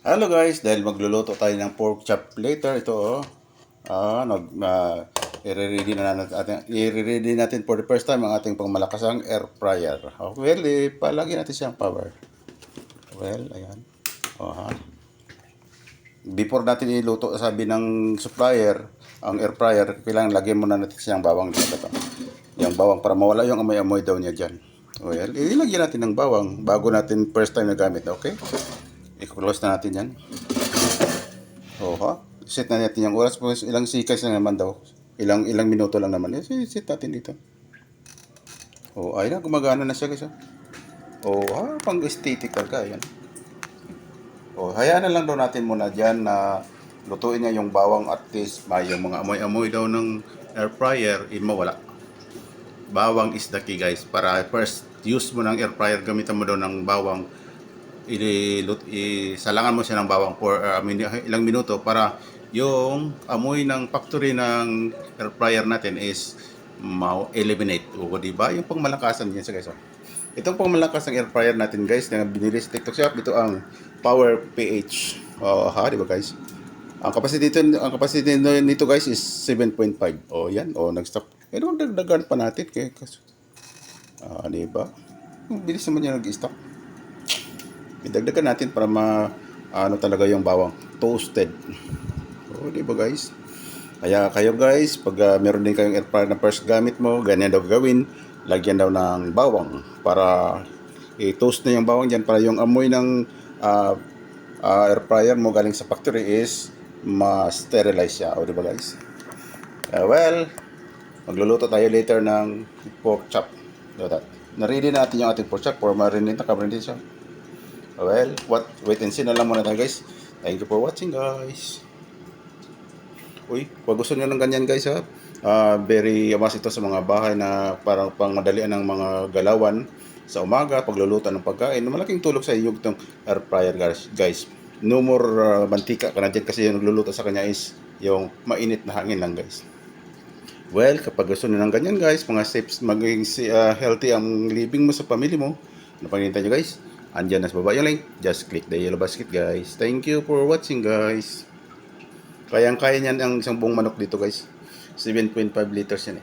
Hello guys, dahil magluluto tayo ng pork chop later, ito i-ready natin for the first time ang ating pangmalakasang air fryer. Well, palagi natin siyang power. Well, ayan. Ha. Before natin iluto, sabi ng supplier, ang air fryer, kailangan lagyan muna natin siyang bawang dito. Yung bawang para mawala yung amoy-amoy daw niya dyan. Well, ilagyan natin ng bawang bago natin first time na gamit, okay? I-close na natin yan. Ha? Set na natin yung oras. Ilang seconds na naman daw. Ilang minuto lang naman. Set natin dito. Ayun na. Gumagana na siya guys. Pang aesthetical ka. Ayan. Hayaan na lang daw natin muna dyan na lutuin niya yung bawang at least yung mga amoy-amoy daw ng air fryer mawala. Bawang is the key guys. Para first use mo ng air fryer, gamitan mo daw ng bawang. Salangan mo siya ng bawang for ilang minuto para yung amoy ng factory ng air fryer natin is ma-eliminate. Diba? Yung pangmalakasan niya guys. Itong pangmalakas ng air fryer natin guys na binili sa TikTok shop, ito ang Power PH. Diba guys? Ang capacity nito guys is 7.5. Yan. Nag-stop. Dagdagan pa natin diba? Bilis naman niya nag-stop. Idagdagan natin para talaga yung bawang toasted. Di ba guys? Kaya kayo guys, pag meron din kayong air fryer na first gamit mo, ganyan daw gawin. Lagyan daw ng bawang para i-toast na yung bawang dyan para yung amoy ng air fryer mo galing sa factory is ma-sterilize siya. Di ba guys? Magluluto tayo later ng pork chop. Na-ready natin yung ating pork chop for marinate na kabarin siya. Wait and see na lang muna tayo guys. Thank you for watching guys. Pag gusto nyo ng ganyan guys very yamas ito sa mga bahay na parang pangmadalian ng mga galawan sa umaga, pagluluto ng pagkain. Malaking tulong sa inyo itong air fryer guys. No more mantika ka na dyan kasi yung nagluluto sa kanya is yung mainit na hangin lang guys. Kapag gusto nyo ng ganyan guys, mga steps maging healthy ang living mo sa pamilya mo, ano pang hinihintay nyo guys? Andyan na sa baba yung link. Just click the yellow basket guys. Thank you for watching guys. Kayang-kaya niyan ang isang buong manok dito guys. 7.5 liters yan